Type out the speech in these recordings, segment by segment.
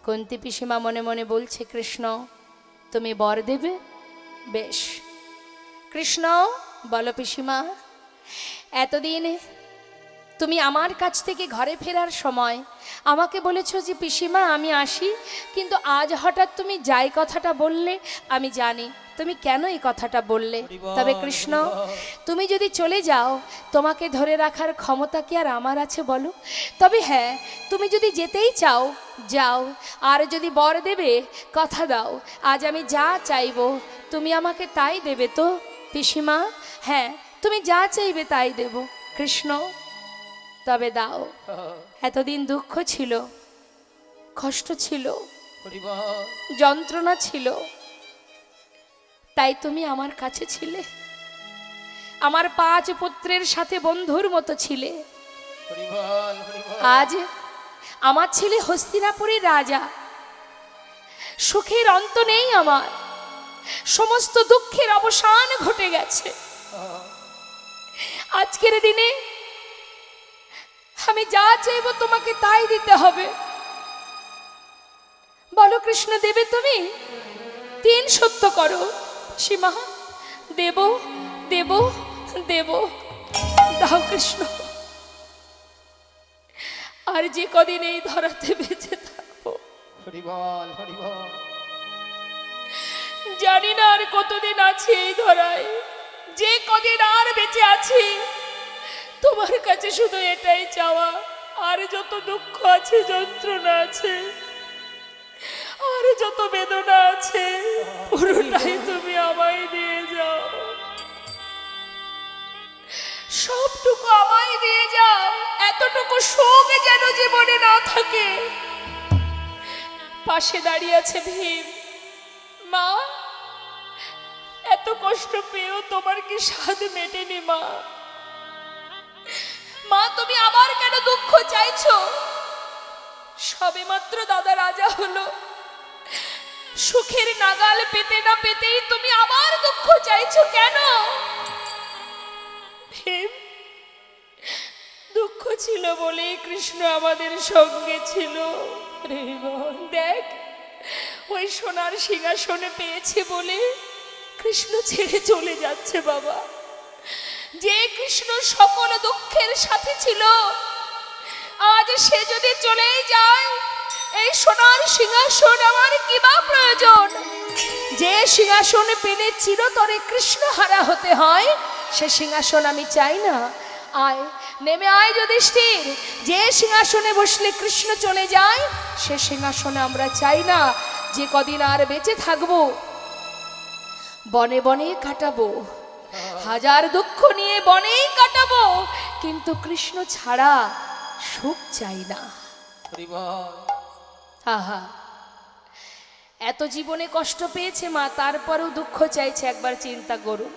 কুন্তি পিসিমা মনে মনে বলছে, কৃষ্ণ তুমি বর দেবে? বেশ। কৃষ্ণ বলো পিসিমা, এতদিন তুমি আমার কাছ থেকে ঘরে ফেরার সময় আমাকে বলেছো যে পিসিমা আমি আসি, কিন্তু আজ হঠাৎ তুমি যাই কথাটা বললে, আমি জানি তুমি কেন এই কথাটা বললে। তবে কৃষ্ণ তুমি যদি চলে যাও, তোমাকে ধরে রাখার ক্ষমতা কি আর আমার আছে বলো? তবে হ্যাঁ, তুমি যদি যেতেই চাও যাও, আর যদি বর দেবে কথা দাও আজ আমি যা চাইবো তুমি আমাকে তাই দেবে তো পিসিমা? হ্যাঁ, তুমি যা চাইবে তাই দেব কৃষ্ণ, তবে দাও। এতদিন দুঃখ ছিল, কষ্ট ছিল, যন্ত্রণা ছিল, তাই তুমি আমার কাছে ছিলে, আমার 5 পুত্রের সাথে বন্ধুর মতো ছিলে। আজ আমার ছেলে হস্তিনাপুরের রাজা, সুখের অন্ত নেই, আমার সমস্ত দুঃখের অবসান ঘটে গেছে। আজকের দিনে আমি যা চাইবো তোমাকে তাই দিতে হবে। বলো কৃষ্ণ দেবে তুমি? 3 সত্য করো সীমা। দেব দেব দেব, দাও কৃষ্ণ। আর যে কদিন এই ধরাতে বেঁচে থাকবো জানি না আর কতদিন আছি এই ধরায়। যে কদিন আর বেঁচে আছি তোমার কাছে শুধু এটাই চাওয়া, আর যত দুঃখ আছে, যন্ত্রণা আছে, আর যত বেদনা আছে পুরোটাই তুমি আমায় দিয়ে যাও, সবটুকু আমায় দিয়ে যাও। এতটুকু শোক যেন জীবনে না থাকে। পাশে দাঁড়িয়ে আছে ভীম। মা, এত কষ্ট পেয়েও তোমার কি স্বাদ মেটেনি মা? মা তুমি আবার কেন দুঃখ চাইছো? সবে মাত্র দাদা রাজা হলো, সুখের নাগাল পেতে না পেতেই তুমি আবার দুঃখ চাইছো কেন? ভীম, দুঃখ ছিল বলেই কৃষ্ণ আমাদের সঙ্গে ছিল। দেখ, ওই সোনার সিংহাসনে পেয়েছে বলে কৃষ্ণ ছেড়ে চলে যাচ্ছে বাবা। যে কৃষ্ণ সকল দুঃখের সাথে ছিল, আজ সে যদি চলেই যায়, এই সোনার সিংহাসন আমার কি বা প্রয়োজন? যে সিংহাসনে পেলে চিরতরে কৃষ্ণ হারা হতে হয়, সে সিংহাসন আমি চাই না। আয়, নেমে আয় যুধিষ্ঠির। যে সিংহাসনে বসলে কৃষ্ণ চলে যায়, সে সিংহাসনে আমরা চাই না। যে কদিন আর বেঁচে থাকবো বনে বনে কাটাবো, হাজার দুঃখ নিয়ে বনেই কাটাবো, কিন্তু কৃষ্ণ ছাড়া সুখ চাই না। আহা, এত জীবনে কষ্ট পেয়েছে মা, তারপরেও দুঃখ চাইছে, একবার চিন্তা করুন।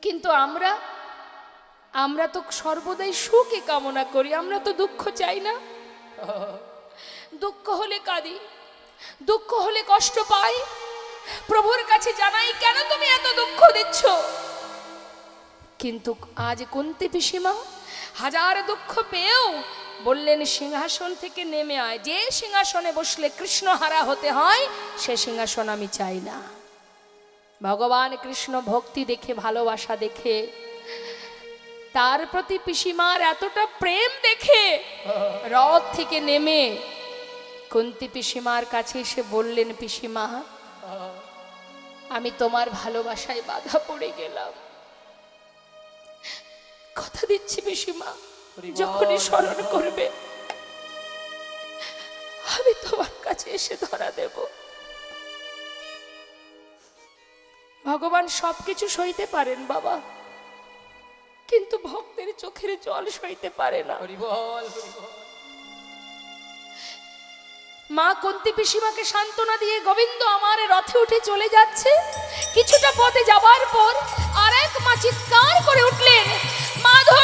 কিন্তু আমরা তো সর্বদাই সুখই কামনা করি, আমরা তো দুঃখ চাই না। দুঃখ হলে কাঁদি, দুঃখ হলে কষ্ট পাই, প্রভুর কাছে জানাই কেন তুমি এত দুঃখ দিচ্ছ। কিন্তু আজ কুন্তি পিসিমা হাজার দুঃখ পেয়েও বললেন সিংহাসন থেকে নেমে আয়। যে সিংহাসনে বসলে কৃষ্ণ হারা হতে হয়, সে সিংহাসন আমি চাই না। ভগবান কৃষ্ণ ভক্তি দেখে, ভালোবাসা দেখে, তার প্রতি পিসিমার এতটা প্রেম দেখে রথ থেকে নেমে কুন্তি পিসিমার কাছে এসে বললেন, পিসিমা আমি তোমার ভালোবাসায় বাধা পড়ে গেলাম। কথা দিচ্ছি পিসিমা, যখনই স্মরণ করবে আমি তোমার কাছে এসে ধরা দেব। ভগবান সবকিছু সইতে পারেন বাবা, কিন্তু ভক্তের চোখের জল সইতে পারে না। মা কুন্তি পিসিমাকে সান্ত্বনা দিয়ে গোবিন্দ আমার রথে উঠে চলে যাচ্ছে। কিছুটা পথে যাবার পর আরেক মা চিৎকার করে উঠলেন, মাধব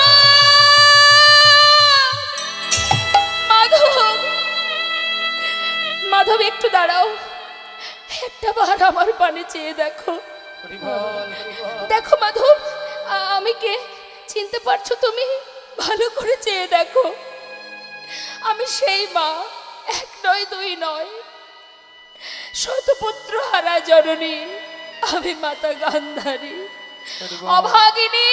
মাধব মাধব, একটু দাঁড়াও, একটা বার আমার পানে চেয়ে দেখো। দেখো মাধব, আমি কে চিনতে পারছো তুমি? ভালো করে চেয়ে দেখো, আমি সেই মা, 1 নয় নয়, দুই নয়, শতপুত্র হারা জননী আমি মাতা গান্ধারী, অভাগিনী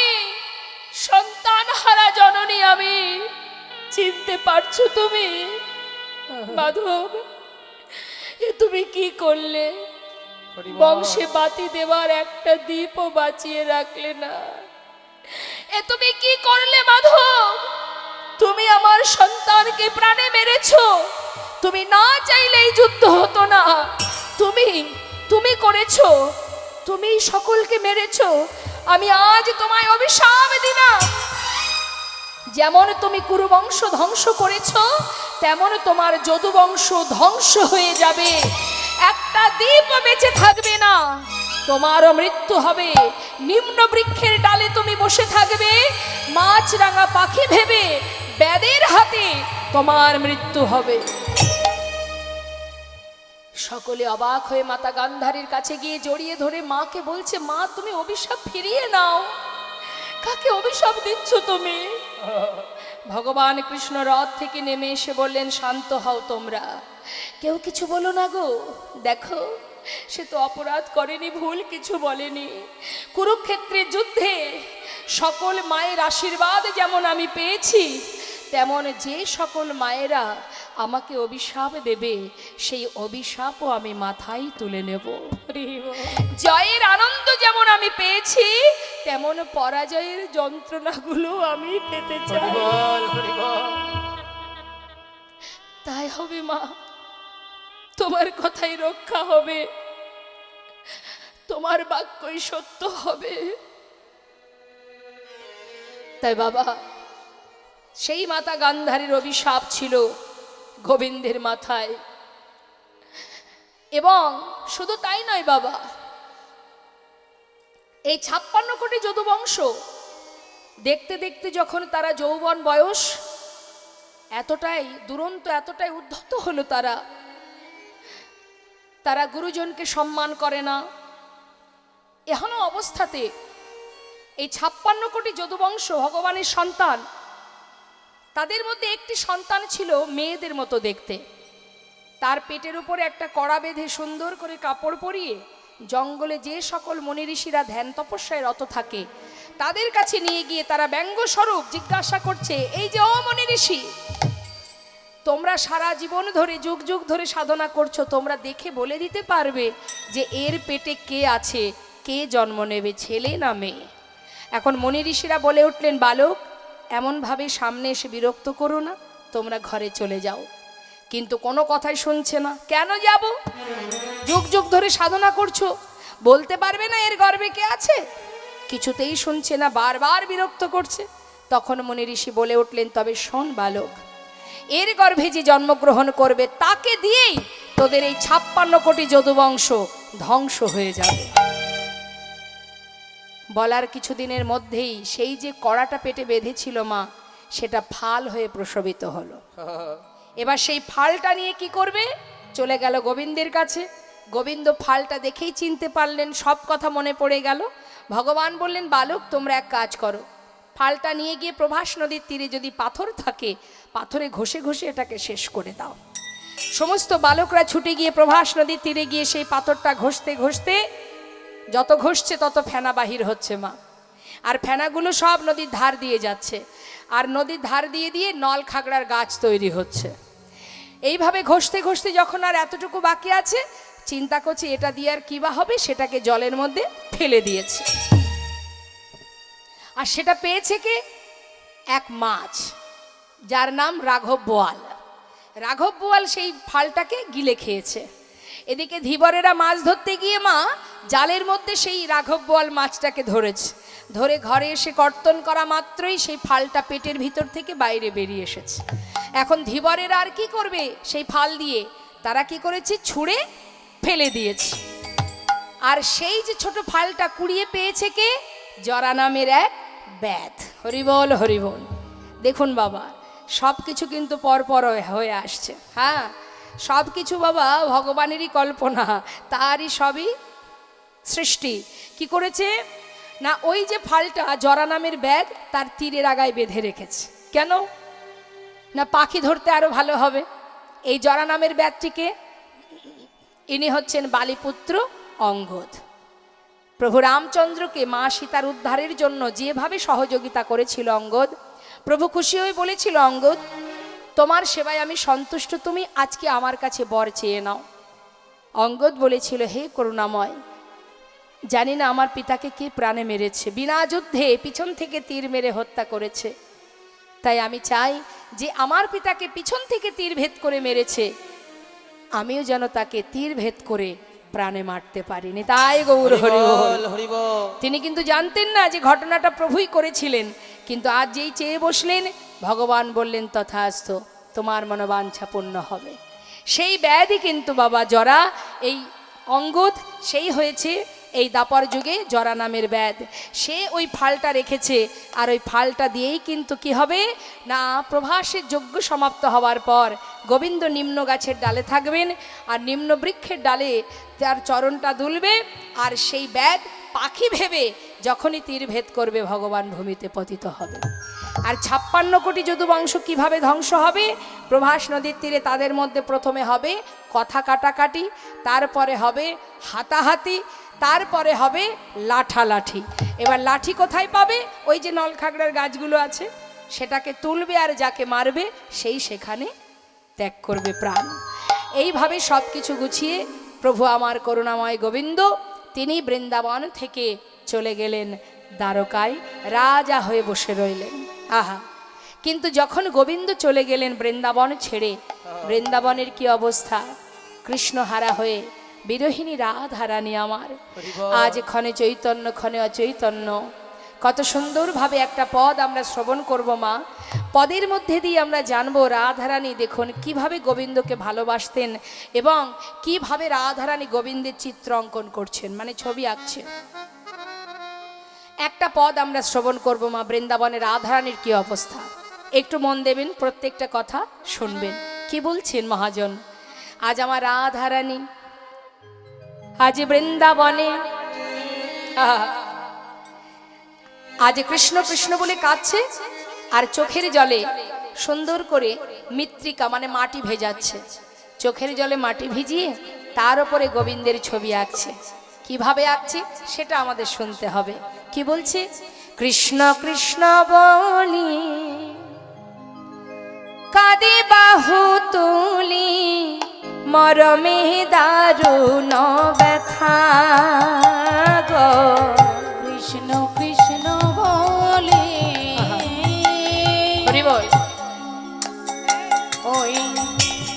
সন্তান হারা জননী আমি। চিনতে পারছো তুমি মাধব? এ তুমি কি করলে? বংশে বাতি দেওয়ার একটা দীপও বাঁচিয়ে রাখলে না। এ তুমি কি করলে মাধব? তুমি আমার সন্তানকে প্রাণে মেরেছো। তুমি না চাইলে এই যুদ্ধ হতো না। তুমি করেছো, তুমি সকলকে মেরেছো। আমি আজ তোমায় অভিশাপ দিলাম, যেমন তুমি কুরুবংশ ধ্বংস করেছো, তেমন তোমার যদুবংশ ধ্বংস হয়ে যাবে। একটা দ্বীপ বেঁচে থাকবে না, তোমারও মৃত্যু হবে। নিম্ন বৃক্ষের ডালে তুমি বসে থাকবে, মাছরাঙা পাখি ভেবে ব্যাদের হাতে তোমার মৃত্যু হবে। সকলে অবাক হয়ে মাতা গান্ধারীর কাছে গিয়ে জড়িয়ে ধরে মাকে বলছে, মা তুমি অভিশাপ ফিরিয়ে নাও। কাকে অভিশাপ দিচ্ছ তুমি? ভগবান কৃষ্ণ রথ থেকে নেমে এসে বললেন, শান্ত হও তোমরা, কেউ কিছু বলো না গো। দেখো সে তো অপরাধ করেনি, ভুল কিছু বলেনি। কুরুক্ষেত্রের যুদ্ধে সকল মায়ের আশীর্বাদ যেমন আমি পেয়েছি, তেমন যে সকল মায়েরা আমাকে অভিশাপ দেবে, সেই অভিশাপও আমি মাথায় তুলে নেব। জয়ের আনন্দ যেমন আমি পেয়েছি, তেমন পরাজয়ের যন্ত্রণাগুলো আমি পেতে চাই। তাই হবে মা, তোমার কথাই রক্ষা হবে, তোমার বাক্যই সত্য হবে। তাই বাবা, সেই মাতা গান্ধারীর অভিশাপ ছিল গোবিন্দের মাথায়। এবং শুধু তাই নয় বাবা, এই 56 কোটি যদুবংশ দেখতে দেখতে যখন তারা যৌবন বয়স, এতটাই দুরন্ত, এতটাই উদ্ধত হলো, তারা গুরুজনকে সম্মান করে না। এখনো অবস্থাতে এই 56 কোটি যদুবংশ ভগবানের সন্তান, তাদের মধ্যে একটি সন্তান ছিল মেয়েদের মতো দেখতে। তার পেটের উপরে একটা কড়া বেঁধে সুন্দর করে কাপড় পরিয়ে জঙ্গলে যে সকল মুনি ঋষিরা ধ্যান তপস্যায় রত থাকে, তাদের কাছে নিয়ে গিয়ে তারা ব্যঙ্গস্বরূপ জিজ্ঞাসা করছে, এই যে ও মুনি ঋষি, তোমরা সারা জীবন ধরে যুগ যুগ ধরে সাধনা করছো, তোমরা দেখে বলে দিতে পারবে যে এর পেটে কে আছে, কে জন্ম নেবে, ছেলে না মেয়ে? এখন মুনি ঋষিরা বলে উঠলেন, বালক, এমনভাবে সামনে এসে বিরক্ত করো না, তোমরা ঘরে চলে যাও। কিন্তু কোনো কথাই শুনছে না। কেন যাব? যুগ যুগ ধরে সাধনা করছো, বলতে পারবে না এর গর্ভে কে আছে? কিছুতেই শুনছে না, বারবার বিরক্ত করছে। তখন মুনি ঋষি বলে উঠলেন, তবে শোন বালক, এর গর্ভে যে জন্মগ্রহণ করবে তাকে দিয়েই তোদের এই 56 কোটি যদুবংশ ধ্বংস হয়ে যাবে। বলার কিছুদিনের মধ্যেই সেই যে কড়াটা পেটে বেঁধেছিল মা, সেটা ফাল হয়ে প্রসবিত হলো। এবার সেই ফালটা নিয়ে কি করবে? চলে গেল গোবিন্দের কাছে। গোবিন্দ ফালটা দেখেই চিনতে পারলেন, সব কথা মনে পড়ে গেল। ভগবান বললেন, বালক তোমরা এক কাজ করো, ফালটা নিয়ে গিয়ে প্রভাস নদীর তীরে যদি পাথর থাকে, পাথরে ঘষে ঘষে এটাকে শেষ করে দাও। সমস্ত বালকরা ছুটে গিয়ে প্রভাস নদীর তীরে গিয়ে সেই পাথরটা ঘষতে ঘষতে, যত ঘষছে তত ফেনা বাহির হচ্ছে মা। আর ফেনাগুলো সব নদীর ধার দিয়ে যাচ্ছে, আর নদীর ধার দিয়ে দিয়ে নল খাগড়ার গাছ তৈরি হচ্ছে। এইভাবে ঘষতে ঘষতে যখন আর এতটুকু বাকি আছে, চিন্তা করছে এটা দিয়ে আর কি বা হবে, সেটাকে জলের মধ্যে ফেলে দিয়েছে। আর সেটা পেয়েছে কে? এক মাছ, যার নাম রাঘব বোয়াল। রাঘব বোয়াল সেই ফালটাকে গিলে খেয়েছে। এদিকে ধীবরেরা মাছ ধরতে গিয়ে মা জালের মধ্যে সেই রাঘব বোয়াল মাছটাকে ধরেছে। ধরে ঘরে এসে কর্তন করা মাত্রই সেই ফালটা পেটের ভিতর থেকে বাইরে বেরিয়ে এসেছে। এখন ধীবরেরা আর কি করবে সেই ফাল দিয়ে? তারা কি করেছে? ছুঁড়ে ফেলে দিয়েছে। আর সেই যে ছোট ফালটা কুড়িয়ে পেয়েছে কে? জরা নামের এক ব্যাধ। হরিবল হরিবল। দেখুন বাবা, সব কিছু কিন্তু পরপর হয়ে আসছে। হ্যাঁ, সব কিছু বাবা ভগবানেরই কল্পনা, তারই সবই সৃষ্টি। কি করেছে না, ওই যে ফালটা জরা নামের ব্যাগ তার তীরের আগায় বেঁধে রেখেছে। কেন না? পাখি ধরতে আরো ভালো হবে। এই জরা নামের ব্যক্তিকে, ইনি হচ্ছেন বালিপুত্র অঙ্গদ। প্রভু রামচন্দ্রকে মা সীতার উদ্ধারের জন্য যেভাবে সহযোগিতা করেছিল অঙ্গদ, প্রভু খুশি হয়ে বলেছিল, অঙ্গদ তোমার সেবায় আমি সন্তুষ্ট, তুমি আজকে আমার কাছে বর চেয়ে নাও। অঙ্গদ বলেছিল, হে করুণাময়, জানি না আমার পিতাকে কে প্রাণে মেরেছে, বিনা যুদ্ধে পিছন থেকে তীর মেরে হত্যা করেছে, তাই আমি চাই যে আমার পিতাকে পিছন থেকে তীর ভেদ করে মেরেছে, আমিও যেন তাকে তীর ভেদ করে প্রাণে মারতে পারিনি। তাই গৌর হরি বল। তিনি কিন্তু জানতেন না যে ঘটনাটা প্রভুই করেছিলেন, কিন্তু আজ যেই চেয়ে বসলেন, ভগবান বললেন তথাস্তু, তোমার মনোবাঞ্ছা পূর্ণ হবে। সেই ব্যাধি কিন্তু বাবা জরা, এই অঙ্গদ সেই হয়েছে এই দাপর যুগে জরা নামের ব্যাধ। সে ওই ফালটা রেখেছে, আর ওই ফালটা দিয়েই কিন্তু কি হবে না, প্রভাসের যজ্ঞ সমাপ্ত হওয়ার পর গোবিন্দ নিম্ন গাছের ডালে থাকবেন, আর নিম্ন বৃক্ষের ডালে তার চরণটা দুলবে, আর সেই ব্যাধ পাখি ভেবে যখনই তীর ভেদ করবে ভগবান ভূমিতে পতিত হবে। আর 56 কোটি যদুবংশ কিভাবে ধ্বংস হবে? প্রভাস নদীর তীরে তাদের মধ্যে প্রথমে হবে কথা কাটাকাটি, তারপরে হবে হাতাহাতি, তারপরে হবে লাঠালাঠি। এবার লাঠি কোথায় পাবে? ওই যে নলখাগড়ার গাছগুলো আছে, সেটাকে তুলবে, আর যাকে মারবে সেই সেখানে ত্যাগ করবে প্রাণ। এইভাবে সব কিছু গুছিয়ে প্রভু আমার করুণাময় গোবিন্দ তিনি বৃন্দাবন থেকে চলে গেলেন দ্বারকায়, রাজা হয়ে বসে রইলেন। আহা, কিন্তু যখন গোবিন্দ চলে গেলেন বৃন্দাবন ছেড়ে, বৃন্দাবনের কি অবস্থা! কৃষ্ণহারা হয়ে বিরহিণী রাধারানী আমার, আজ ক্ষণে চৈতন্য ক্ষণে অচৈতন্য। কত সুন্দরভাবে একটা পদ আমরা শ্রবণ করব মা। পদের মধ্যে দিয়ে আমরা জানবো রাধারানী দেখুন কিভাবে গোবিন্দকে ভালোবাসতেন, এবং কিভাবে রাধারানী গোবিন্দের চিত্র অঙ্কন করছেন, মানে ছবি আঁকছেন। একটা পদ আমরা শ্রবণ করব মা, বৃন্দাবনের রাধারানীর কি অবস্থা। একটু মন দেবেন, প্রত্যেকটা কথা শুনবেন। কি বলছেন মহাজন? আজ আমার রাধারানী আজ বৃন্দাবনে, আজ কৃষ্ণ কৃষ্ণ বলে কাঁদছে, আর চোখের জলে সুন্দর করে মৃত্তিকা মানে মাটি ভেজাচ্ছে, চোখের জলে মাটি ভিজিয়ে তার উপরে গোবিন্দের ছবি আঁকছে। কিভাবে আঁকছে সেটা আমাদের শুনতে হবে। কি বলছে? কৃষ্ণ কৃষ্ণ বলি কাঁদে বাহু তুলি, মরমে দারুণ ব্যথা গো। কৃষ্ণ কৃষ্ণ বলে হরি বল। ওই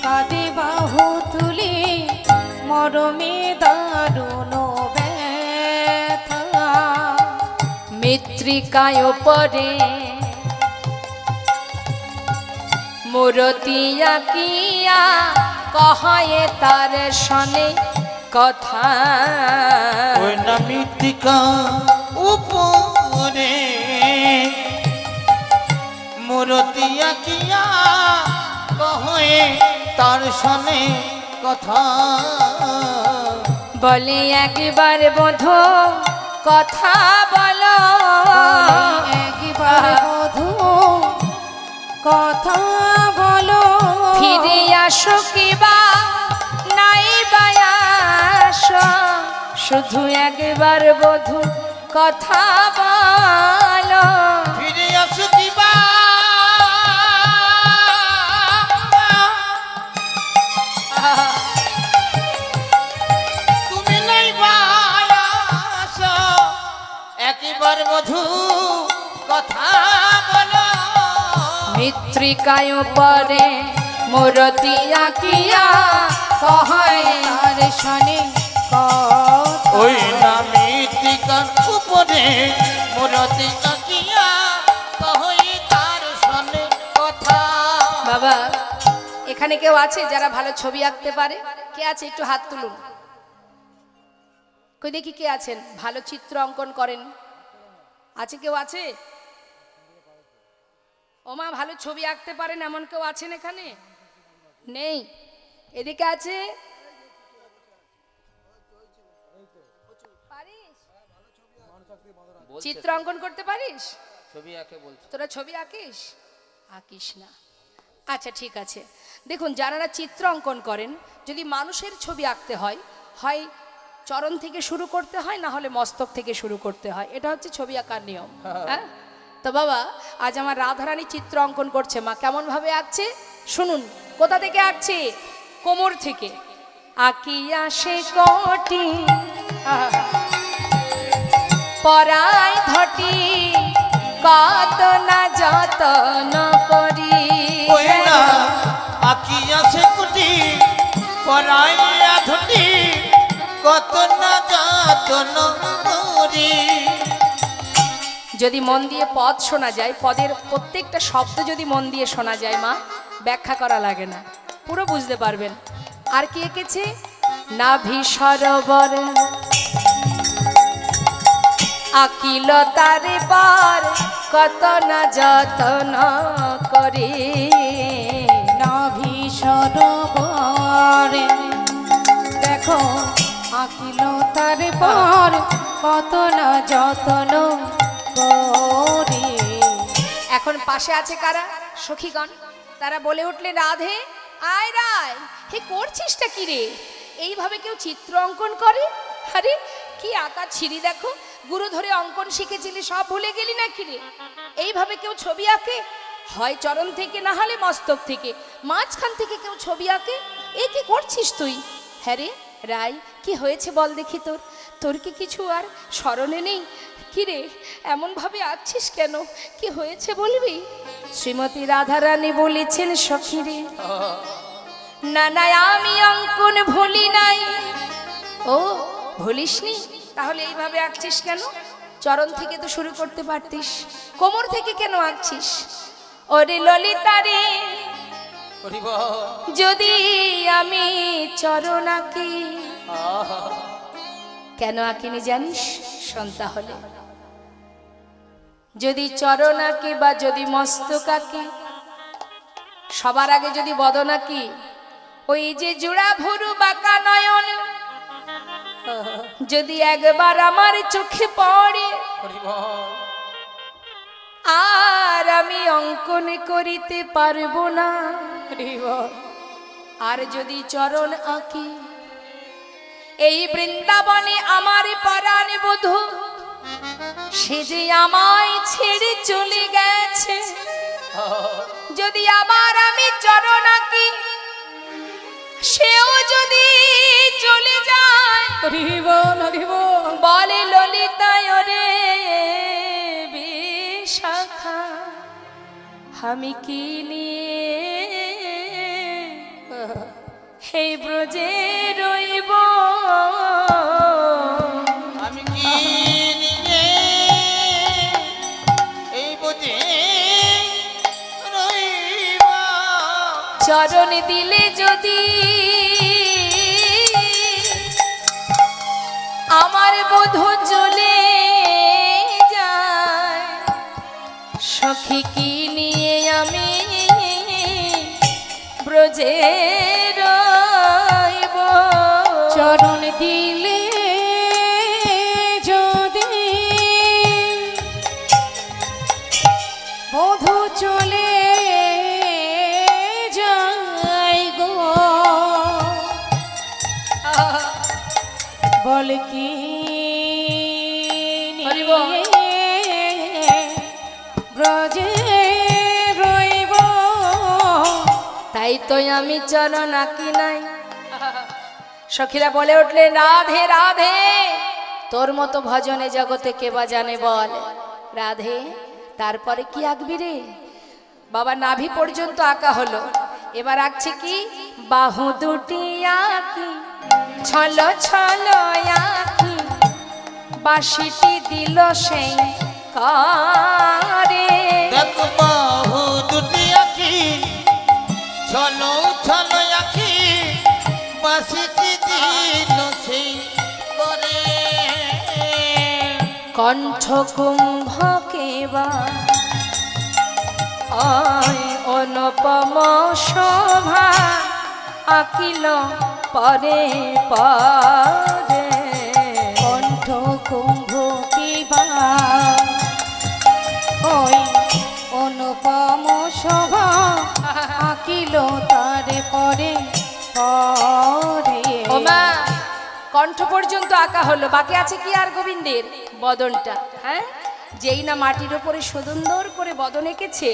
কাঁদে বাহু তুলি, মরমে দারুণ ব্যথা, মৃত্তিকায় পরে মূরতি আঁকিয়া কহে তার শনে কথা। ওই না মৃত্তিকা উপরে মূরতি আঁকিয়া কহে তার শনে কথা। বলে একবার বধূ কথা বলো, একবার বধূ কথা বলো, ফিরে আসো কিবা নাই বায়াস, শুধু একবার বধূ কথা বলো। ফিরে আসো কিবা তুমি নাই বায়াস, একবার বধূ কথা বলো। মৃত্তিকায় পরে মূরতি আঁকিয়া কহে তার শনে কথা। ওই না মৃত্তিকার উপরে মূরতি আঁকিয়া কহে তার শনে কথা। বাবা, এখানে কেউ আছে যারা ভালো ছবি আঁকতে পারে? কে আছে একটু হাত তুলুন। কই দেখি কে আছেন ভালো চিত্র অঙ্কন করেন? আছে কেউ? আছে? ওমা, ভালো ছবি আঁকতে পারেন এমন কেউ আছেন এখানে? নেই। এদিকে আছে? পারিস? চিত্র অঙ্কন করতে পারিস? ছবি আঁকে বলছি। তোরা ছবি আঁকিস? আঁকিস না। আচ্ছা ঠিক আছে, দেখুন যারা চিত্র অঙ্কন করেন, যদি মানুষের ছবি আঁকতে হয়, হয় চরণ থেকে শুরু করতে হয়, না হলে মস্তক থেকে শুরু করতে হয়। এটা হচ্ছে ছবি আঁকার নিয়ম। হ্যাঁ, তো বাবা আজ আমার রাধারানী চিত্র অঙ্কন করছে। মা কেমন ভাবে আঁকছে শুনুন। কোথা থেকে আঁকছে? কোমর থেকে। আঁকিয়া সে কোটি পরাই ঘটি, কত না যতন করি। ওই না আকিয়া সে কুটি পরাইয়া ধুটি, কত না যাতন করি। যদি মন দিয়ে পদ শোনা যায়, পদের প্রত্যেকটা শব্দ যদি মন দিয়ে শোনা যায় মা, ব্যাখ্যা করা লাগে না, পুরো বুঝতে পারবেন। আর কি এঁকেছে? নাভি সরোবর আকিল তারে পার, কত না যতন করে। নাভি সরোবরে দেখো আঁকিল তার পর, কত না যতন করে। এখন পাশে আছে কারা? সখীগণ। তারা বলে উঠলে, রাধে আয় রায়, হে করছিসটা কি রে? এইভাবে কেউ চিত্র অঙ্কন করে? আরে কি আঁকা ছিরি দেখো, গুরু ধরে অঙ্কন শিখেছিলি সব ভুলে গেলি নাকি রে? এইভাবে কেউ ছবি আঁকে? হয় চরণ থেকে, না হলে মস্তক থেকে, মাঝখান থেকে কেউ ছবি আঁকে? এ কি করছিস তুই? হ্যাঁ রে রায়, কি হয়েছে বল দেখি তোর? তোর কি কিছু আর স্মরণে নেই? কি রে এমন ভাবে আছিস কেন? কি হয়েছে বলবি? শ্রীমতী রাধারানী বলেছেন, সখী রে না না আমি অঙ্কন ভুলি নাই। ও ভুলিসনি? তাহলে এইভাবে আঁকছিস কেন? চরণ থেকে তো শুরু করতে পারতিস, কোমর থেকে কেন আঁকছিস? ওরে ললিতা রে, যদি আমি চরণ আঁকি, কেন আঁকিনি জানিস? সন্তা হলে যদি চরণ আঁকি বা যদি মস্তক আঁকি, সবার আগে যদি বদন আঁকি, ওই যে জোড়া ভুরু বাঁকা নয়ন যদি একবার আমার চোখে পড়ে, আর আমি অঙ্কন করিতে পারবো না। আর যদি চরণ আঁকি, এই বৃন্দাবনে আমার পরাণ বধূ সে যে আমায় ছেড়ে চলে গেছে, যদি আবার আমি চরণ আঁকি, সেও যদি চলে যায়, বলে ললিতা রে বিশাখা, আমি কি নিয়ে হে ব্রজে রইব? আমি কি নিয়ে এই বোঝে রইব? চরণ দিলে যদি আমার বধূ চলে যায়, সখী কি নিয়ে আমি ব্রজে রইব? চরণ দিলে যদি বধূ চলে যায় গো, বল কি হরি বল। ব্রজে রইব? তাই তো আমি চরণ আঁকি নাই। সখীরা বলে উঠলে, রাধে রাধে, তোর মতো ভজনে জগতে কে বা জানে বল। রাধে তারপরে কি আঁকবি রে? বাবা নাভি পর্যন্ত আঁকা হলো, এবার আঁকছে কি? বাহু দুটি আঁকি, ছল ছল আঁকি, বাঁশিটি দিল সেই কারে। দেখ বাহু দুটি আঁকি, ছলো ছলো আঁকি, বাঁশিটি দিল সেই করে। কণ্ঠ কুম্ভ কেবা অনুপম শোভা আঁকিল পরে পরে। কণ্ঠ কুম্ভ কিবা ওই অনুপম শোভা কণ্ঠ পর্যন্ত আঁকা হলো, বাকি আছে কি আর গোবিন্দের বদনটা। হ্যাঁ, যেই না মাটির উপরে সুন্দর করে বদন এঁকেছে,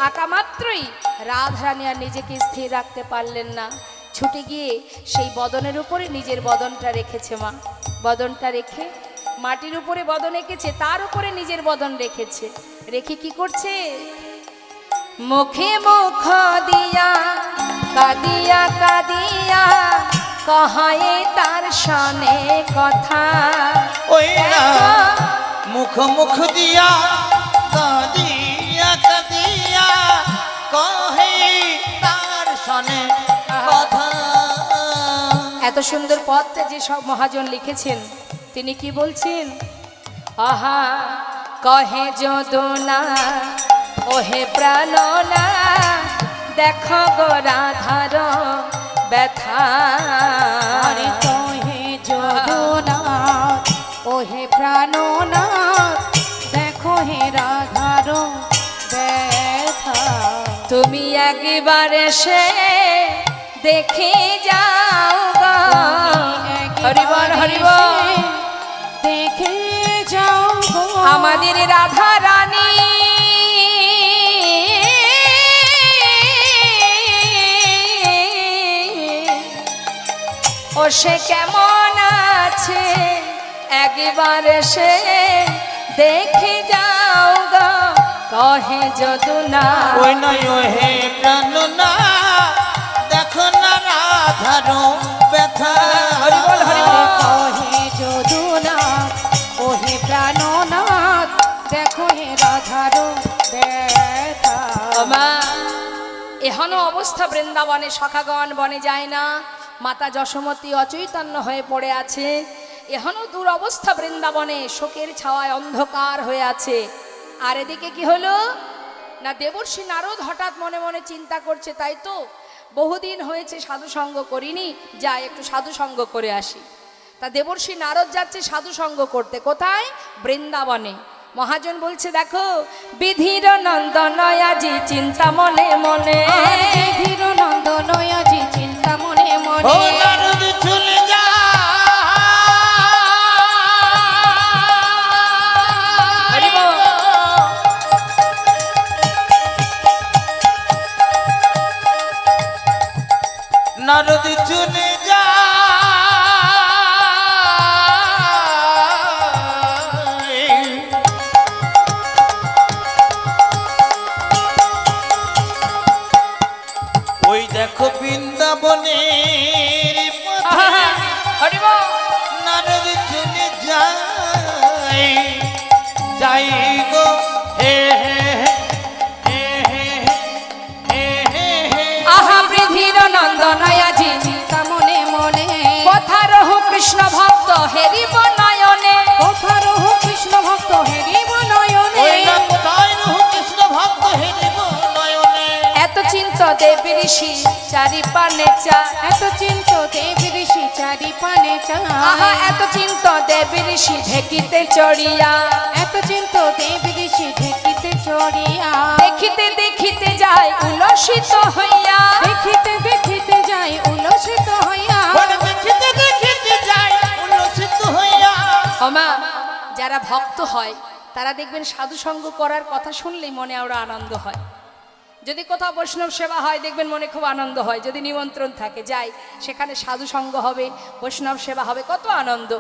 আঁকা মাত্রই রাধারানী আর নিজেকে স্থির রাখতে পারলেন না, ছুটে গিয়ে সেই বদনের উপরে নিজের বদনটা রেখেছে মা। বদনটা রেখে মাটির উপরে বদন এঁকেছে, তার উপরে নিজের বদন রেখেছে, রেখে কি করছে, মুখে মুখ দিয়া কাদিয়া কাদিয়া কহায়ে তার সনে কথা। ওই না মুখ মুখ দিয়া কাদিয়া কাদিয়া কহে তার সনে কথা। এত সুন্দর পদটা যে সব মহাজন লিখেছেন, তিনি কি বলছেন, আহা কহে যদুনা ওহে প্রাণনা দেখো গো রাধার ব্যথা। আরে কহে যদুনাথ ওহে প্রাণনাথ দেখো হে রাধার ব্যথা। তুমি একবার এসে দেখে যাও গো, হরিবল হরিবল, দেখে যাও গো আমাদের রাধা রানী ও সে কেমন আছে, একবার এসে দেখে যাও গো, কহে যদুনা ওই নয় ওহে প্রাণনা দেখো না রাধার ব্যথা। হরিবল হরিবল। কহে যদুনাথ ওহে প্রাণনাথ দেখো হে রাধার ব্যথা। মা এখনো অবস্থা বৃন্দাবনে, সখাগণ বনে যায় না, মাতা যশোমতী অচৈতন্য হয়ে পড়ে আছে, এখনো দূর অবস্থা বৃন্দাবনে, শোকের ছাওয়ায় অন্ধকার হয়ে আছে। আর এদিকে কি হলো না, দেবর্ষি নারদ হঠাৎ মনে মনে চিন্তা করছে, তাই তো বহুদিন হয়েছে সাধু সঙ্গ করিনি, যাই একটু সাধু সঙ্গ করে আসি। তা দেবর্ষি নারদ যাচ্ছে সাধু সঙ্গ করতে, কোথায়, বৃন্দাবনে। মহাজন বলছে, দেখো বিধির নন্দনয়াজি চিন্তা মনে মনে, ধীর নন্দনয়াজি চিন্তা মনে ও মনে। নারদ চলে যা হরিবল। নারদ চলে যা ওই দেখো বৃন্দাবনের পথে হরিবল। নারদ চলে যায় যাই গো হে হে হে হে হে হে হে। আহা বৃধির নন্দনয়াজি চিন্তা মনে মনে কথা রহু কৃষ্ণ ভক্ত হেরিব নয়নে, কথা রহু কৃষ্ণ ভক্ত হেরিব ওই নয়নে। না কোথায় রহু কৃষ্ণ ভক্ত হেরিব নয়নে। এত চিন্ত দেবী ঋষি চারি পানে চা, এত চিন্ত দেবী ঋষি চারি পানে আহা চায়। এত চিন্ত দেবী ঋষি ঢেকিতে চড়িয়া, এত চিন্ত দেবী ঋষি ঢেকিতে চড়িয়া। দেখিতে দেখিতে যায় উলসিত হইয়া, দেখিতে দেখিতে যাই উল্লসিত হইয়া। ওরে দেখিতে দেখিতে যায় উল্লসিত হইয়া। ওমা যারা ভক্ত হয় তারা দেখবেন সাধু সঙ্গ করার কথা শুনলেই মনে আরো আনন্দ হয়। যদি কোথাও বৈষ্ণব সেবা হয় দেখবেন মনে খুব আনন্দ হয়, যদি নিমন্ত্রণ থাকে যাই, সেখানে সাধু সঙ্গ হবে, বৈষ্ণব সেবা হবে, কত আনন্দ।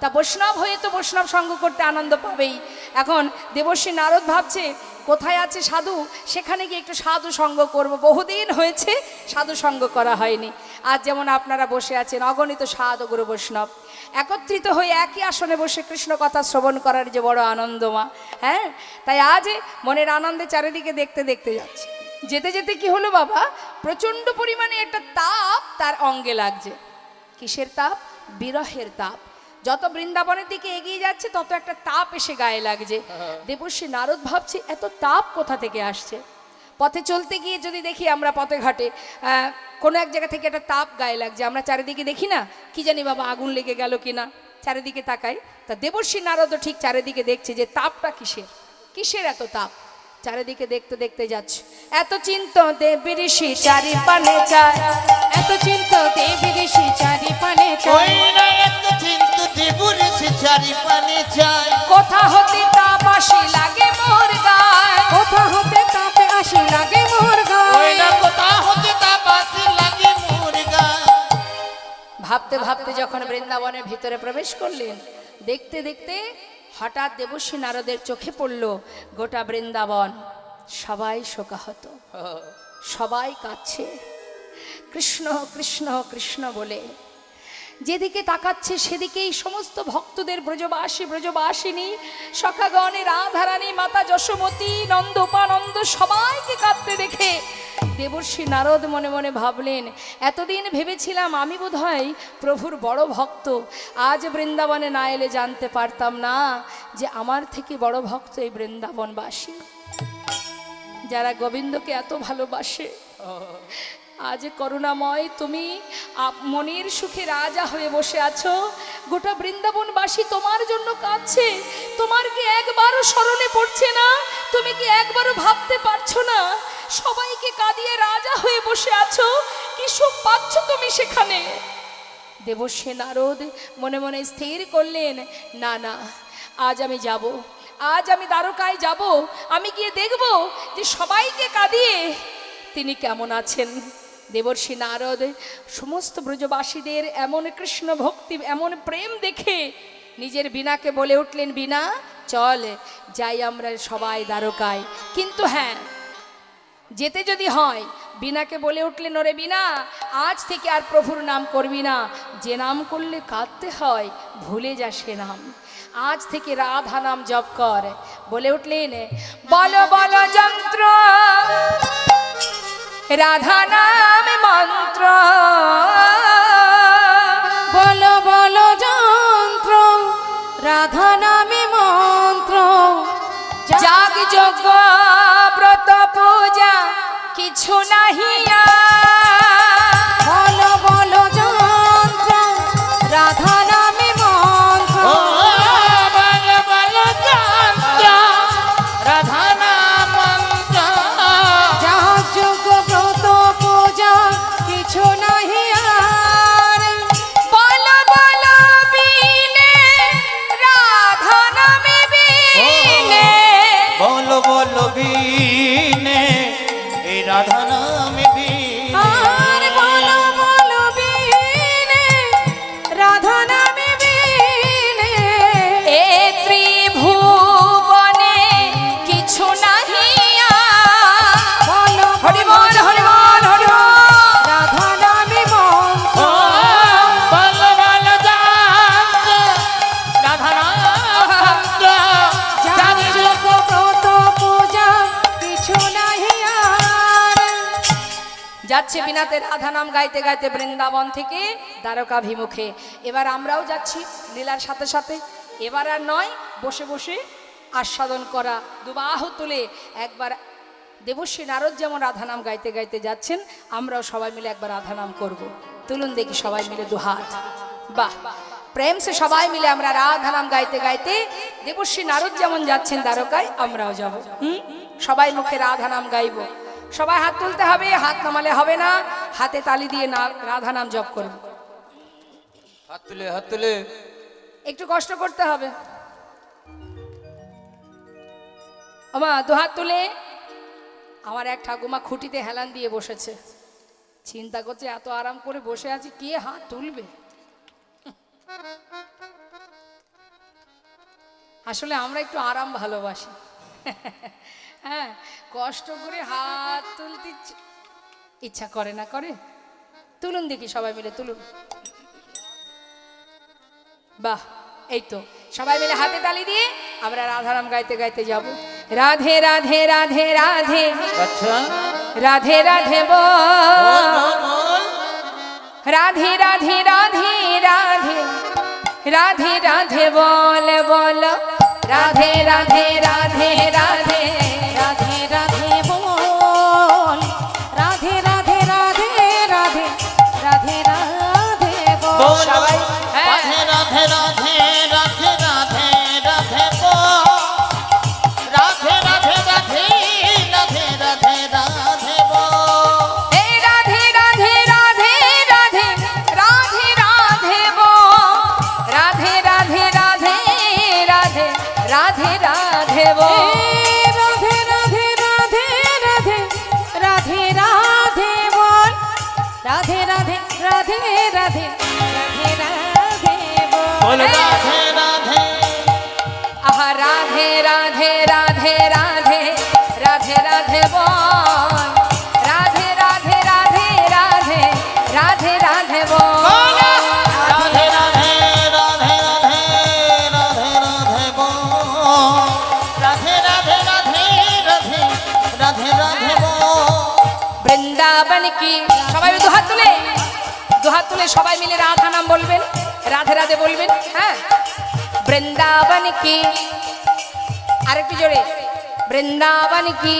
তা বৈষ্ণব হয়ে তো বৈষ্ণব সঙ্গ করতে আনন্দ পাবেই। এখন দেবর্ষি নারদ ভাবছে কোথায় আছে সাধু, সেখানে গিয়ে একটু সাধু সঙ্গ করব, বহুদিন হয়েছে সাধু সঙ্গ করা হয়নি। আজ যেমন আপনারা বসে আছেন অগণিত সাধু গুরু বৈষ্ণব একত্রিত হয়ে একই আসনে বসে কৃষ্ণ কথা শ্রবণ করার যে বড় আনন্দ মা। হ্যাঁ, তাই আজ মনের আনন্দে চারিদিকে দেখতে দেখতে যাচ্ছে, যেতে যেতে কি হলো বাবা, প্রচণ্ড পরিমাণে একটা তাপ তার অঙ্গে লাগছে। কিসের তাপ? বিরহের তাপ। যত বৃন্দাবনের দিকে এগিয়ে যাচ্ছে তত একটা তাপ এসে গায়ে লাগছে। দেবর্ষি নারদ ভাবছে এত তাপ কোথা থেকে আসছে। পথে চলতে গিয়ে যদি দেখি আমরা পথে ঘাটে কোনো এক জায়গা থেকে একটা তাপ গায়ে লাগছে, আমরা চারিদিকে দেখি না, কি জানি বাবা আগুন লেগে গেল কিনা, চারিদিকে তাকাই। তা দেবর্ষি নারদও ঠিক চারিদিকে দেখছে যে তাপটা কিসের, কিসের এত তাপ। চারিদিকে দেখতে দেখতে যাচ্ছে, এত চিন্ত দেবী ঋষি চারি পানে চায়, এত চিন্ত দেবী ঋষি চারি পানে ওই চায়। না এত ভাবতে ভাবতে যখন বৃন্দাবনের ভিতরে প্রবেশ করলেন, দেখতে দেখতে হঠাৎ দেবশ্রী নারদের চোখে পড়ল গোটা বৃন্দাবন সবাই শোকাহত, সবাই কাঁদছে, কৃষ্ণ কৃষ্ণ কৃষ্ণ বলে। যেদিকে তাকাচ্ছে সেদিকেই সমস্ত ভক্তদের ব্রজবাসী ব্রজবাসিনী সখাগণে রাধারানী মাতা যশোমতী নন্দ উপানন্দ সবাইকে কাঁদতে দেখে দেবর্ষী নারদ মনে মনে ভাবলেন, এতদিন ভেবেছিলাম আমি বোধহয় প্রভুর বড় ভক্ত, আজ বৃন্দাবনে না এলে জানতে পারতাম না যে আমার থেকে বড় ভক্ত এই বৃন্দাবনবাসী, যারা গোবিন্দকে এত ভালোবাসে। আজ করুণাময় তুমি মনের সুখে রাজা হয়ে বসে আছো, গোটা বৃন্দাবনবাসী তোমার জন্য কাঁদছে, তোমার কি একবারও স্মরণে পড়ছে না? তুমি কি একবারও ভাবতে পারছো না? সবাইকে কাঁদিয়ে রাজা হয়ে বসে আছো, কি সুখ পাচ্ছ তুমি সেখানে? দেবর্ষী নারদ মনে মনে স্থির করলেন, না না, আজ আমি যাব, আজ আমি দ্বারকায় যাব, আমি গিয়ে দেখব যে সবাইকে কাঁদিয়ে তিনি কেমন আছেন। দেবর্ষী নারদ সমস্ত ব্রজবাসীদের এমন কৃষ্ণ ভক্তি এমন প্রেম দেখে নিজের বীণাকে বলে উঠলেন, বীণা চল যাই আমরা সবাই দ্বারকায়। কিন্তু হ্যাঁ, যেতে যদি হয়, বীণাকে বলে উঠলেন, ওরে বীণা আজ থেকে আর প্রভুর নাম করবি না, যে নাম করলে কাঁদতে হয় ভুলে যা সে নাম, আজ থেকে রাধা নাম জপ কর। বলে উঠলেন, বলো বলো যন্ত্র রাধা নাম মন্ত্র, বলো বলো যন্ত্র রাধা নামে মন্ত্র, যাগ যজ্ঞ ব্রত পূজা কিছু নাহি বলো বলো যন্ত্র রাধা নামে মন্ত্র, ও বল বল যন্ত্র রাধা নাম মন্ত্র, যাগ যজ্ঞ ব্রত পূজা কিছু নাহি আর, বলো বলো বীণে রাধা নামে বীণে, বলো বলো বীণে এই রাধা নামে বীণে, আর বলো বলো বীণে রাধা নামে বীণে, এ ত্রিভুবনে কিছু নাহি বলো হরি বল হরি বল হরি বল। রাধা নামে মন্ত্র, ও বল বল যন্ত্র রাধা নাম মন্ত্র, যাগ যজ্ঞ ব্রত পূজা কিছু নাহি আর, যাচ্ছে বিনাতে রাধা নাম গাইতে গাইতে বৃন্দাবন থেকে দ্বারকাভিমুখে। এবার আমরাও যাচ্ছি লীলার সাথে সাথে। এবার আর নয় বসে বসে আস্বাদন করা, দুবাহু তুলে একবার দেবশ্রী নারদ যেমন রাধা নাম গাইতে গাইতে যাচ্ছেন, আমরাও সবাই মিলে একবার রাধা নাম করব। তুলুন দেখি সবাই মিলে দুহাত, বাহ, প্রেম সে সবাই মিলে আমরা রাধা নাম গাইতে গাইতে দেবশ্রী নারদ যেমন যাচ্ছেন দ্বারকায়, আমরাও যাব। সবাই মুখে রাধা নাম গাইব। সবাই হাত তুলতে হবে, হাত নামালে হবে না, হাতে তালি দিয়ে না রাধা নাম জপ করব। হাত তুলে হাত তুলে, একটু কষ্ট করতে হবে। আমা দুহাত তুলে। আমার এক ঠাকুমা খুঁটিতে হেলান দিয়ে বসেছে, চিন্তা করছে এত আরাম করে বসে আছি, কে হাত তুলবে? আসলে আমরা একটু আরাম ভালোবাসি। হ্যাঁ, কষ্ট করে হাত তুলতে ইচ্ছা করে না, করে? তুলুন দেখি সবাই মিলে, তুলুন। বাহ, এই তো সবাই মিলে হাতে তালি দিয়ে আমরা রাধারাম গাইতে গাইতে যাব। রাধে রাধে রাধে রাধে আচ্ছা রাধে রাধে বল বল, বল বল, রাধে রাধে রাধে রাধে রাধে রাধে বল বল, রাধে রাধে রাধে রাধে রাধে রাধে বল, রাধে রাধে রাধে রাধে রাধে রাধে বল, বল সবাই, হ্যাঁ। রাধে রাধে রাধে রাধে রাধে রাধে বল, রাধে রাধে রাধে রাধে রাধে রাধে বল, এই রাধে রাধে রাধে রাধে রাধে রাধে বল, রাধে রাধে রাধে রাধে রাধে রাধে বল। রাধে রাধে রাধে রাধে রাধে রাধে বল, রাধে রাধে রাধে রাধে রাধে রাধে বল বল রাধে রাধে আহা রাধে রাধে রাধে রাধে রাধে রাধে বল রাধে রাধে রাধে রাধে রাধে রাধে বল রাধে রাধে রাধে রাধে রাধে রাধে বল রাধে রাধে রাধে রাধে রাধে রাধে বল বৃন্দাবন কি সবাই দুহাত তুলে সবাই মিলে রাধা নাম বলবেন রাধে রাধে বলবেন হ্যাঁ বৃন্দাবন কি আরেকটু জোরে বৃন্দাবন কি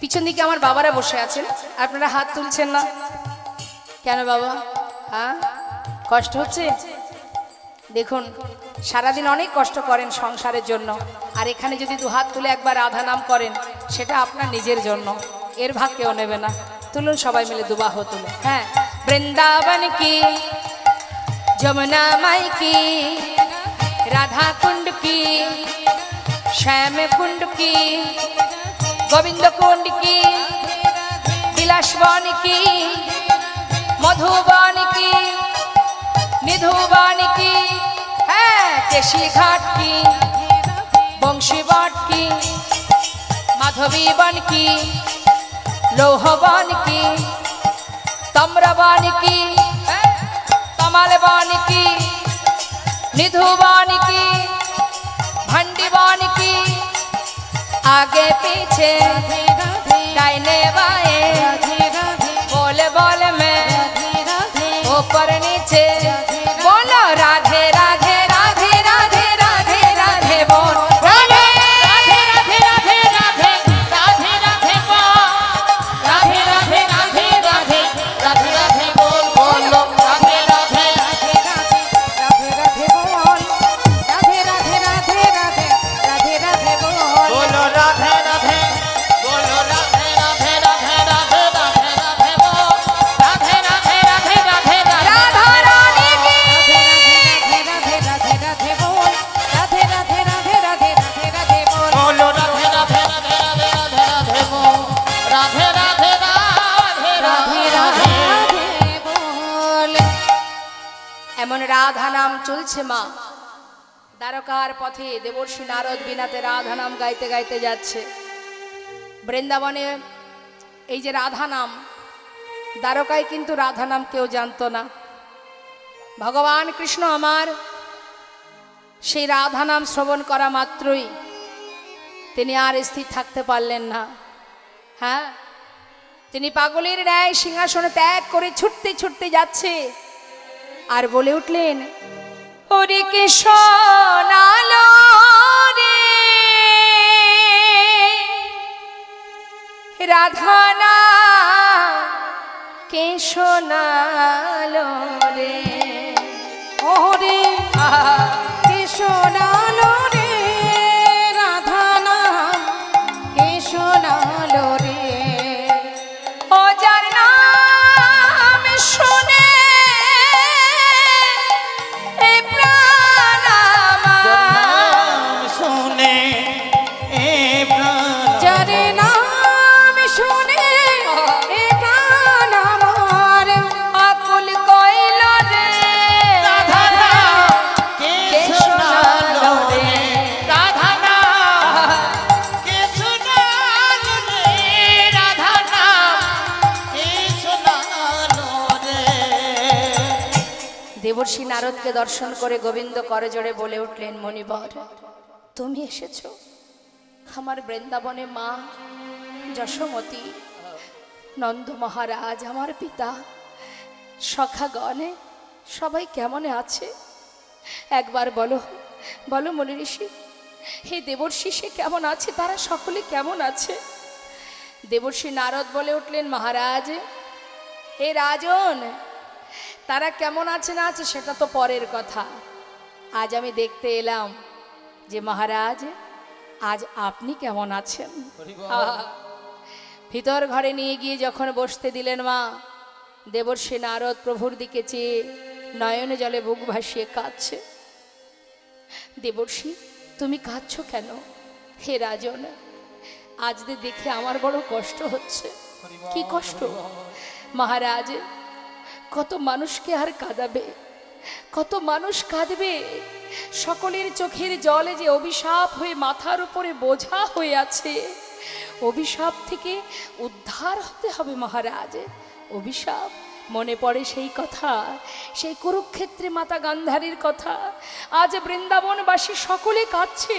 পিছন দিকে আমার বাবারা বসে আছেন আপনারা হাত তুলছেন না কেন বাবা হ্যাঁ কষ্ট হচ্ছে দেখুন সারাদিন অনেক কষ্ট করেন সংসারের জন্য আর এখানে যদি দুহাত তুলে একবার রাধা নাম করেন সেটা আপনার নিজের জন্য এর ভাগ কেউ নেবে না তুলুন সবাই মিলে দুবাহু তুলে হ্যাঁ বৃন্দাবন কি যমুনা মাই কি রাধা কুंड की श्याम कुंड की गोविंद कुंड की विलासवन की मधुबन की निधुबन की है केशी घाट की बंशीवाट की माधवी वन की लोहवन की तम्रवन की कमलवन की निधुबन की भंडीबन की आगे पीछे दाहिने बाएं बोले बोले में ऊपर नीचे बोलो राधे राधे राधे राधे राधे राधे बोल राधे राधे राधे राधे राधे राधे बोल राधे राधे राधे राधे राधे राधे बोल बोलो राधे राधे राधे राधे बोल राधे राधे राधे राधे राधे राधे बोल बोलो राधे राधे बोलो राधे राधे राधे राधे राधे राधे बोल राधे राधे राधे राधे राधे राधा रानी की राधे राधे राधे बोल राधे राधे राधे राधे राधे राधे बोल बोलो राधे राधे राधे राधे राधे राधे बोल राधे राधे राधे राधे राधे राधे बोल এমন রাধা নাম চলছে মা দ্বারকার পথে দেবর্ষি নারদ বিনাতে রাধা নাম গাইতে গাইতে যাচ্ছে বৃন্দাবনে এই যে রাধা নাম দ্বারকায় কিন্তু রাধা নাম কেউ জানতো না ভগবান কৃষ্ণ আমার সেই রাধা নাম শ্রবণ করা মাত্রই তিনি আর স্থির থাকতে পারলেন না হ্যাঁ তিনি পাগলের ন্যায় সিংহাসনে ত্যাগ করে ছুটতে ছুটতে যাচ্ছে আর বলে উঠলেন ওরে কে সোনালো রে রাধানা কে সোনালো রে ওরে কে শোনালো রে রাধা নাম কে শোনালো রে ও যার নাম শুনে এ প্রাণ আমার सुने ए प्राण যার নাম শুনে এ প্রাণ আমার আকুল কইল রে राधा के सुनालो रे राधा के सुनालो रे राधा के सुनालो रे দেবর্ষি নারদকে দর্শন করে গোবিন্দ করজোড়ে বলে উঠলেন মণিবর তুমি এসেছো আমার বৃন্দাবনে মা যশোমতী নন্দ মহারাজ আমার পিতা সখাগণে সবাই কেমন আছে একবার বলো বলো মনি ঋষি হে দেবর্ষি সে কেমন আছে তারা সকলে কেমন আছে দেবর্ষি নারদ বলে উঠলেন মহারাজ হে রাজন তারা কেমন আছে না আছে সেটা তো পরের কথা আজ আমি দেখতে এলাম যে মহারাজ আজ আপনি কেমন আছেন আহা, ভিতর ঘরে নিয়ে গিয়ে যখন বসতে দিলেন মা দেবর্ষি নারদ প্রভুর দিকে চেয়ে নয়নে জলে বুক ভাসিয়ে কাঁদছে দেবর্ষি তুমি কাঁদছো কেন হে রাজন আজ দেখে আমার বড় কষ্ট হচ্ছে কি কষ্ট মহারাজ কত মানুষকে আর কাঁদাবে, কত মানুষ কাঁদবে। সকলের চোখের জলে যে অভিশাপ হয়ে মাথার উপরে বোঝা হয়ে আছে, অভিশাপ থেকে উদ্ধার হতে হবে মহারাজ। অভিশাপ মনে পড়ে সেই কথা, সেই কুরুক্ষেত্রে মাতা গান্ধারীর কথা। আজ বৃন্দাবনবাসী সকলে কাঁদছে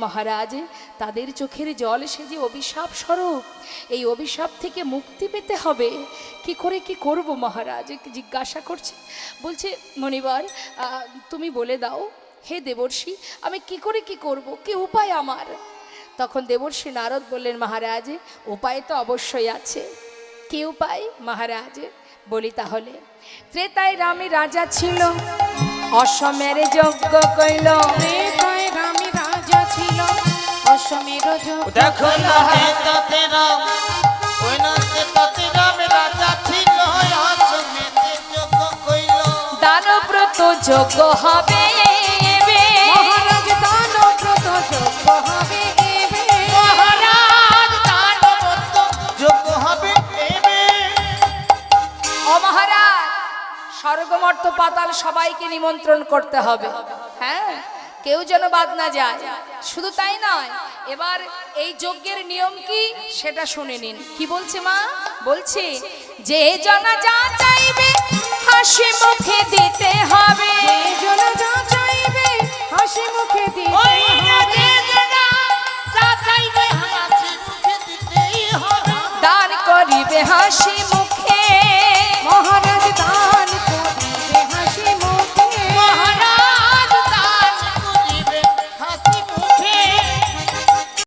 মহারাজ, তাদের চোখের জল সে যে অভিশাপ স্বরূপ। এই অভিশাপ থেকে মুক্তি পেতে হবে। কি করে কি করব মহারাজ জিজ্ঞাসা করছে। বলছে মণিবার তুমি বলে দাও হে দেবর্ষি, আমি কি করে কি করব, কি উপায় আমার? তখন দেবর্ষি নারদ বললেন মহারাজ উপায় তো অবশ্যই আছে। কি উপায় মহারাজ? বলি তাহলে। ত্রেতায় রামে রাজা ছিল, অসমের যজ্ঞ কইল। ত্রেতায় রামে রাজা ছিল, অসমের যজ্ঞ দেখো না তাতে রাম, ওই না তাতে রাম রাজা ছিল, অসমেতে যোগ্য কইল। দানব্রত যজ্ঞ হবে এবে। মহারাজ দানব্রত যজ্ঞ হবে এবে। মহারাজ দানবত যোগ্য হবে এবে। ও মহারাজ, স্বর্গমর্ত পাতাল সবাইকে নিমন্ত্রণ করতে হবে, হ্যাঁ, কেউ যেন বাদ না যায়। শুধু তাই নয়, এবার এই যজ্ঞের নিয়ম কি সেটা শুনে নিন। কি বলছে মা? বলছে যে জনা যা চাইবে হাসি